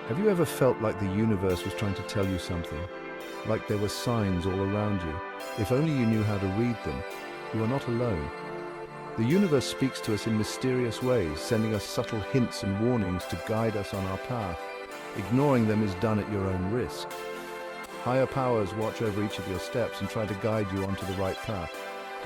Have you ever felt like the universe was trying to tell you something? Like there were signs all around you? If only you knew how to read them. You are not alone. The universe speaks to us in mysterious ways, sending us subtle hints and warnings to guide us on our path. Ignoring them is done at your own risk. Higher powers watch over each of your steps and try to guide you onto the right path.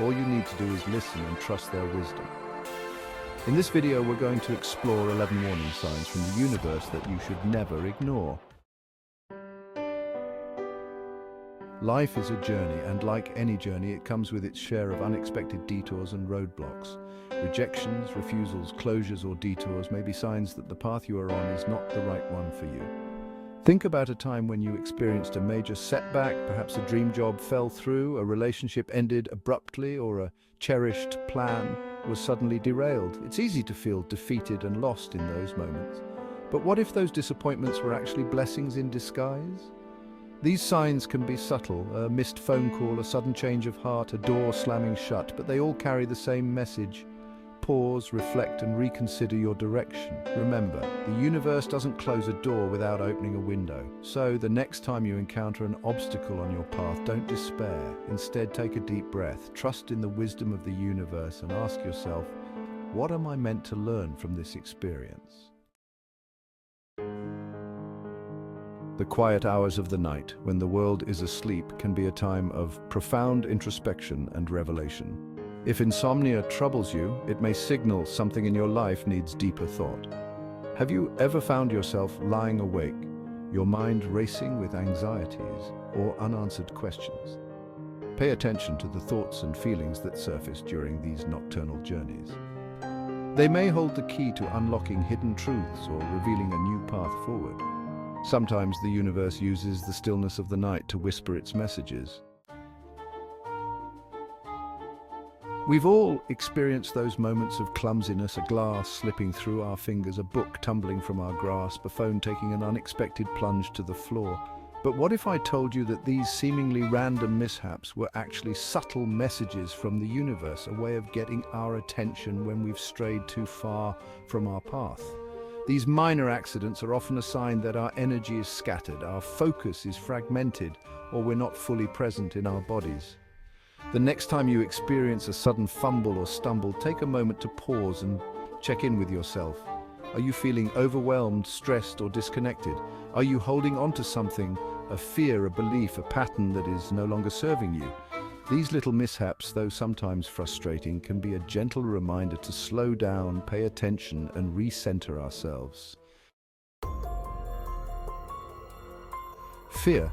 All you need to do is listen and trust their wisdom. In this video, we're going to explore 11 warning signs from the universe that you should never ignore. Life is a journey, and like any journey, it comes with its share of unexpected detours and roadblocks. Rejections, refusals, closures, or detours may be signs that the path you are on is not the right one for you. Think about a time when you experienced a major setback, perhaps a dream job fell through, a relationship ended abruptly, or a cherished plan was suddenly derailed. It's easy to feel defeated and lost in those moments. But what if those disappointments were actually blessings in disguise? These signs can be subtle: a missed phone call, a sudden change of heart, a door slamming shut, but they all carry the same message. Pause, reflect, and reconsider your direction. Remember, the universe doesn't close a door without opening a window. So, the next time you encounter an obstacle on your path, don't despair. Instead, take a deep breath, trust in the wisdom of the universe, and ask yourself, what am I meant to learn from this experience? The quiet hours of the night, when the world is asleep, can be a time of profound introspection and revelation. If insomnia troubles you, it may signal something in your life needs deeper thought. Have you ever found yourself lying awake, your mind racing with anxieties or unanswered questions? Pay attention to the thoughts and feelings that surface during these nocturnal journeys. They may hold the key to unlocking hidden truths or revealing a new path forward. Sometimes the universe uses the stillness of the night to whisper its messages. We've all experienced those moments of clumsiness: a glass slipping through our fingers, a book tumbling from our grasp, a phone taking an unexpected plunge to the floor. But what if I told you that these seemingly random mishaps were actually subtle messages from the universe, a way of getting our attention when we've strayed too far from our path? These minor accidents are often a sign that our energy is scattered, our focus is fragmented, or we're not fully present in our bodies. The next time you experience a sudden fumble or stumble, take a moment to pause and check in with yourself. Are you feeling overwhelmed, stressed, or disconnected? Are you holding on to something, a fear, a belief, a pattern that is no longer serving you? These little mishaps, though sometimes frustrating, can be a gentle reminder to slow down, pay attention, and recenter ourselves. Fear,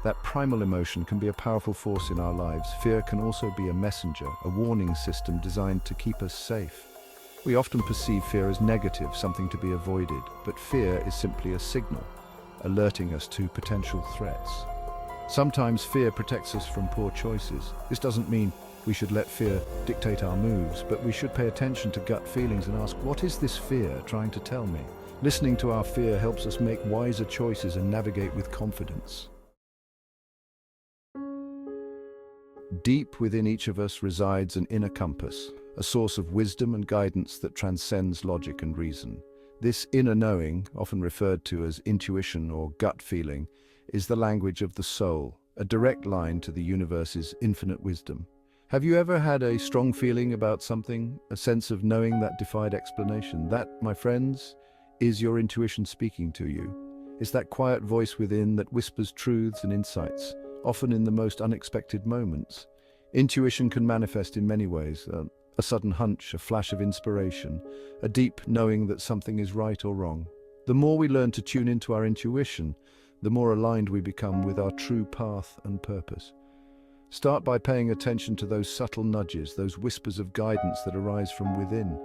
that primal emotion, can be a powerful force in our lives. Fear can also be a messenger, a warning system designed to keep us safe. We often perceive fear as negative, something to be avoided, but fear is simply a signal, alerting us to potential threats. Sometimes fear protects us from poor choices. This doesn't mean we should let fear dictate our moves, but we should pay attention to gut feelings and ask, what is this fear trying to tell me? Listening to our fear helps us make wiser choices and navigate with confidence. Deep within each of us resides an inner compass, a source of wisdom and guidance that transcends logic and reason. This inner knowing, often referred to as intuition or gut feeling, is the language of the soul, a direct line to the universe's infinite wisdom. Have you ever had a strong feeling about something, a sense of knowing that defied explanation? That, my friends, is your intuition speaking to you. It's that quiet voice within that whispers truths and insights, often in the most unexpected moments. Intuition can manifest in many ways: a sudden hunch, a flash of inspiration, a deep knowing that something is right or wrong. The more we learn to tune into our intuition, the more aligned we become with our true path and purpose. Start by paying attention to those subtle nudges, those whispers of guidance that arise from within.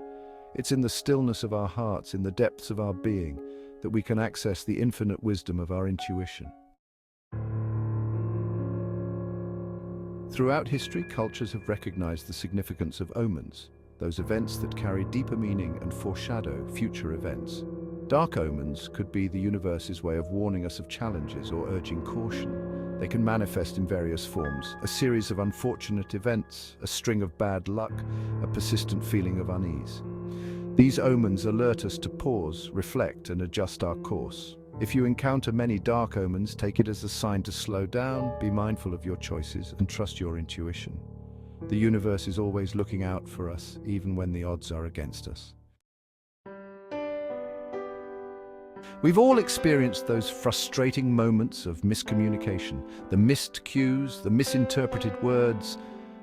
It's in the stillness of our hearts, in the depths of our being, that we can access the infinite wisdom of our intuition. Throughout history, cultures have recognized the significance of omens, those events that carry deeper meaning and foreshadow future events. Dark omens could be the universe's way of warning us of challenges or urging caution. They can manifest in various forms: a series of unfortunate events, a string of bad luck, a persistent feeling of unease. These omens alert us to pause, reflect, and adjust our course. If you encounter many dark omens, take it as a sign to slow down, be mindful of your choices, and trust your intuition. The universe is always looking out for us, even when the odds are against us. We've all experienced those frustrating moments of miscommunication, the missed cues, the misinterpreted words,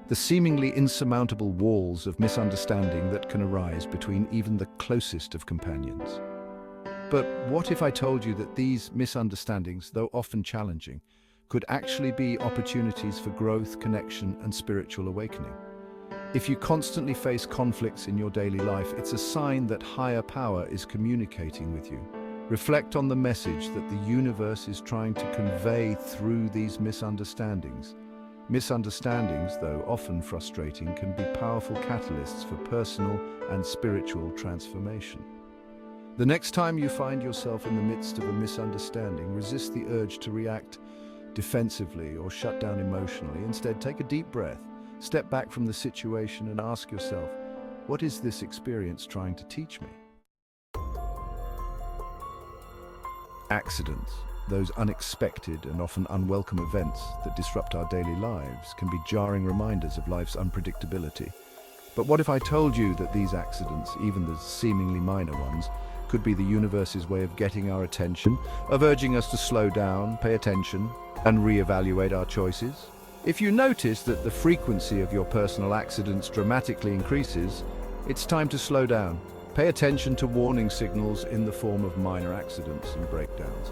the seemingly insurmountable walls of misunderstanding that can arise between even the closest of companions. But what if I told you that these misunderstandings, though often challenging, could actually be opportunities for growth, connection, and spiritual awakening? If you constantly face conflicts in your daily life, it's a sign that higher power is communicating with you. Reflect on the message that the universe is trying to convey through these misunderstandings. Misunderstandings, though often frustrating, can be powerful catalysts for personal and spiritual transformation. The next time you find yourself in the midst of a misunderstanding, resist the urge to react defensively or shut down emotionally. Instead, take a deep breath, step back from the situation and ask yourself, what is this experience trying to teach me? Accidents, those unexpected and often unwelcome events that disrupt our daily lives, can be jarring reminders of life's unpredictability. But what if I told you that these accidents, even the seemingly minor ones, could be the universe's way of getting our attention, of urging us to slow down, pay attention, and reevaluate our choices? If you notice that the frequency of your personal accidents dramatically increases, it's time to slow down. Pay attention to warning signals in the form of minor accidents and breakdowns.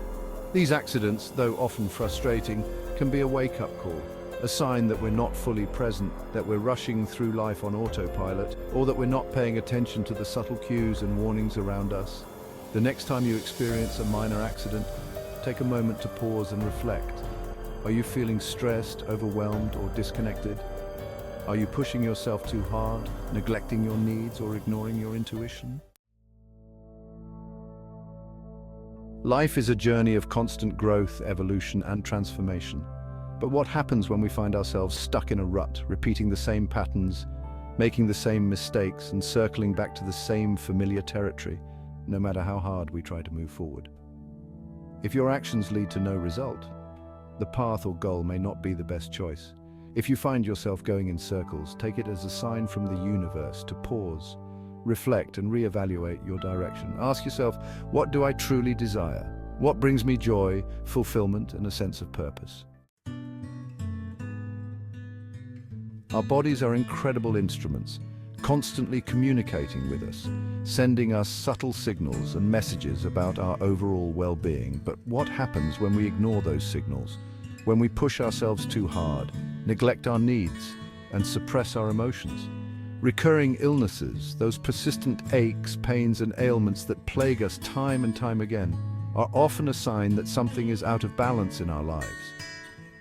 These accidents, though often frustrating, can be a wake-up call, a sign that we're not fully present, that we're rushing through life on autopilot, or that we're not paying attention to the subtle cues and warnings around us. The next time you experience a minor accident, take a moment to pause and reflect. Are you feeling stressed, overwhelmed, or disconnected? Are you pushing yourself too hard, neglecting your needs, or ignoring your intuition? Life is a journey of constant growth, evolution, and transformation. But what happens when we find ourselves stuck in a rut, repeating the same patterns, making the same mistakes, and circling back to the same familiar territory, no matter how hard we try to move forward? If your actions lead to no result, the path or goal may not be the best choice. If you find yourself going in circles, take it as a sign from the universe to pause, reflect, and reevaluate your direction. Ask yourself, what do I truly desire? What brings me joy, fulfillment, and a sense of purpose? Our bodies are incredible instruments, constantly communicating with us, sending us subtle signals and messages about our overall well-being. But what happens when we ignore those signals? When we push ourselves too hard, neglect our needs, and suppress our emotions? Recurring illnesses, those persistent aches, pains, and ailments that plague us time and time again, are often a sign that something is out of balance in our lives.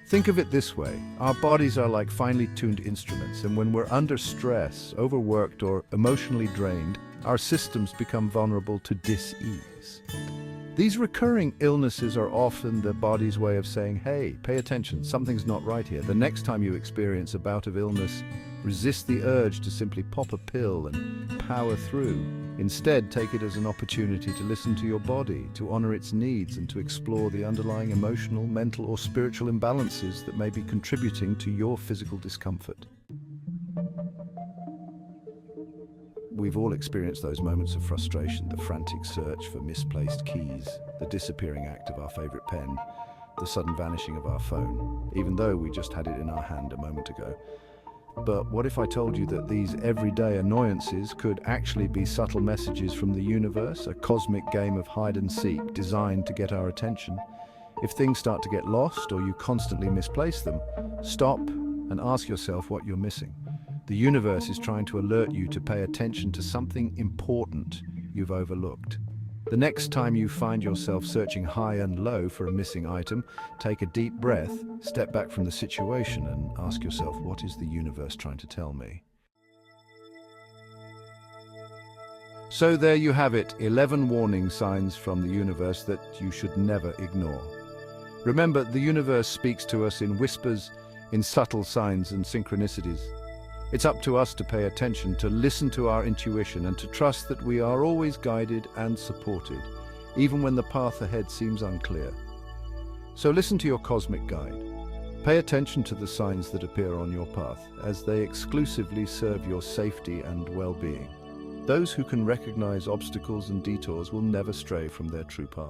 Think of it this way: our bodies are like finely tuned instruments, and when we're under stress, overworked, or emotionally drained, our systems become vulnerable to dis-ease. These recurring illnesses are often the body's way of saying, hey, pay attention, something's not right here. The next time you experience a bout of illness, resist the urge to simply pop a pill and power through. Instead, take it as an opportunity to listen to your body, to honor its needs, and to explore the underlying emotional, mental, or spiritual imbalances that may be contributing to your physical discomfort. We've all experienced those moments of frustration, the frantic search for misplaced keys, the disappearing act of our favorite pen, the sudden vanishing of our phone, even though we just had it in our hand a moment ago. But what if I told you that these everyday annoyances could actually be subtle messages from the universe, a cosmic game of hide and seek designed to get our attention? If things start to get lost or you constantly misplace them, stop and ask yourself what you're missing. The universe is trying to alert you to pay attention to something important you've overlooked. The next time you find yourself searching high and low for a missing item, take a deep breath, step back from the situation, and ask yourself, what is the universe trying to tell me? So there you have it, 11 warning signs from the universe that you should never ignore. Remember, the universe speaks to us in whispers, in subtle signs and synchronicities. It's up to us to pay attention, to listen to our intuition, and to trust that we are always guided and supported. even when the path ahead seems unclear. So listen to your cosmic guide. Pay attention to the signs that appear on your path, as they exclusively serve your safety and well-being. Those who can recognize obstacles and detours will never stray from their true path.